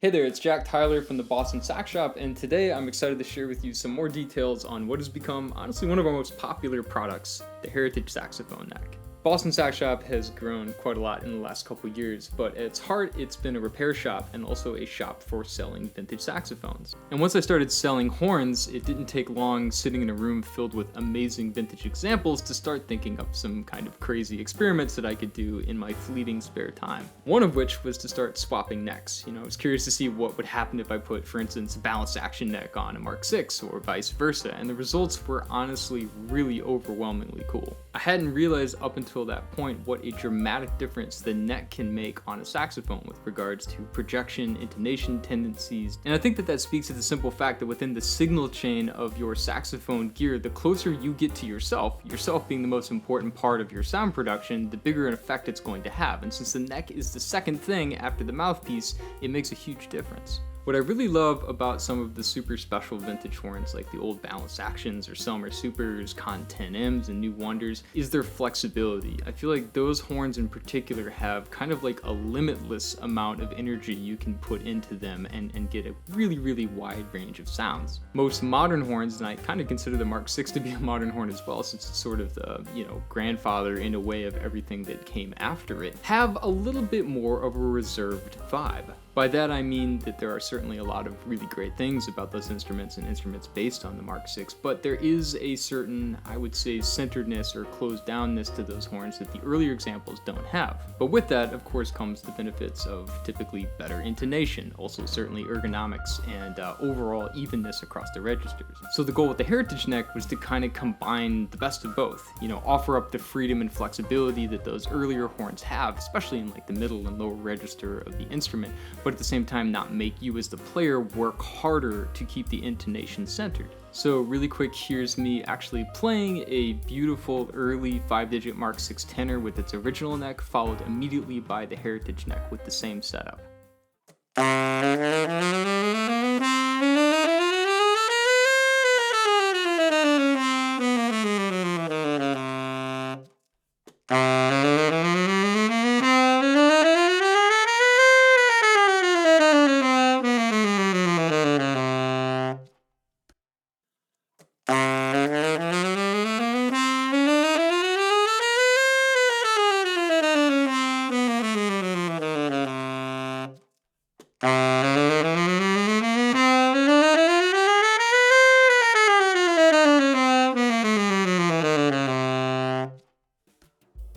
Hey there, it's Jack Tyler from the Boston Sax Shop, and today I'm excited to share with you some more details on what has become, honestly, one of our most popular products, the Heritage Saxophone Neck. Boston Sax Shop has grown quite a lot in the last couple years, but at its heart, it's been a repair shop and also a shop for selling vintage saxophones. And once I started selling horns, it didn't take long sitting in a room filled with amazing vintage examples to start thinking up some kind of crazy experiments that I could do in my fleeting spare time. One of which was to start swapping necks. I was curious to see what would happen if I put, for instance, a balanced action neck on a Mark VI or vice versa, and the results were honestly really overwhelmingly cool. I hadn't realized up until that point what a dramatic difference the neck can make on a saxophone with regards to projection, intonation tendencies, and I think that speaks to the simple fact that within the signal chain of your saxophone gear, the closer you get to yourself being the most important part of your sound production, the bigger an effect it's going to have, and since the neck is the second thing after the mouthpiece, it makes a huge difference. What I really love about some of the super special vintage horns like the old Balanced Actions or Selmer Supers, Con 10Ms, and New Wonders is their flexibility. I feel like those horns in particular have kind of like a limitless amount of energy you can put into them and get a really wide range of sounds. Most modern horns, and I kind of consider the Mark VI to be a modern horn as well since it's sort of the, grandfather in a way of everything that came after it, have a little bit more of a reserved vibe. By that I mean that there are certainly a lot of really great things about those instruments and instruments based on the Mark VI, but there is a certain, I would say, centeredness or closed downness to those horns that the earlier examples don't have. But with that, of course, comes the benefits of typically better intonation, also certainly ergonomics, and overall evenness across the registers. So the goal with the Heritage Neck was to kind of combine the best of both, offer up the freedom and flexibility that those earlier horns have, especially in like the middle and lower register of the instrument, but at the same time not make you as the player work harder to keep the intonation centered. So really quick, here's me actually playing a beautiful early 5-digit Mark VI tenor with its original neck, followed immediately by the Heritage Neck with the same setup.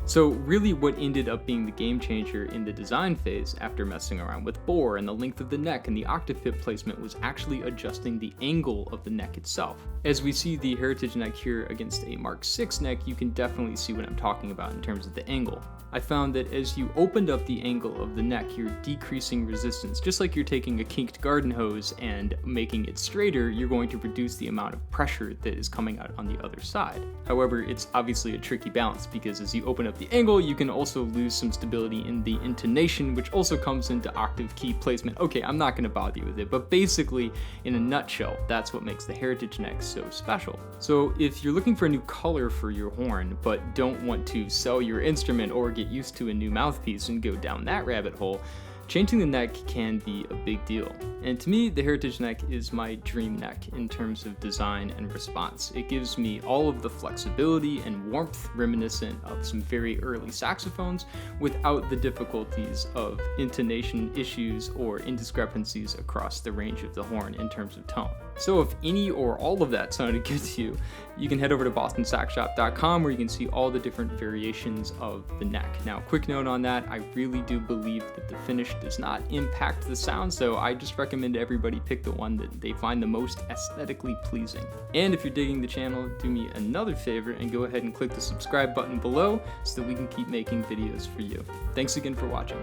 So really what ended up being the game changer in the design phase after messing around with bore and the length of the neck and the octave pip placement was actually adjusting the angle of the neck itself. As we see the Heritage Neck here against a Mark VI neck, you can definitely see what I'm talking about in terms of the angle. I found that as you opened up the angle of the neck, you're decreasing resistance. Just like you're taking a kinked garden hose and making it straighter, you're going to reduce the amount of pressure that is coming out on the other side. However, it's obviously a tricky balance because as you open up the angle, you can also lose some stability in the intonation, which also comes into octave key placement. Okay, I'm not going to bother you with it, but basically, in a nutshell, that's what makes the Heritage Neck so special. So if you're looking for a new color for your horn, but don't want to sell your instrument or get used to a new mouthpiece and go down that rabbit hole, changing the neck can be a big deal. And to me, the Heritage Neck is my dream neck in terms of design and response. It gives me all of the flexibility and warmth reminiscent of some very early saxophones without the difficulties of intonation issues or indiscrepancies across the range of the horn in terms of tone. So if any or all of that sounded good to you, you can head over to bostonsaxshop.com where you can see all the different variations of the neck. Now, quick note on that, I really do believe that the finish does not impact the sound, so I just recommend everybody pick the one that they find the most aesthetically pleasing. And if you're digging the channel, do me another favor and go ahead and click the subscribe button below so that we can keep making videos for you. Thanks again for watching.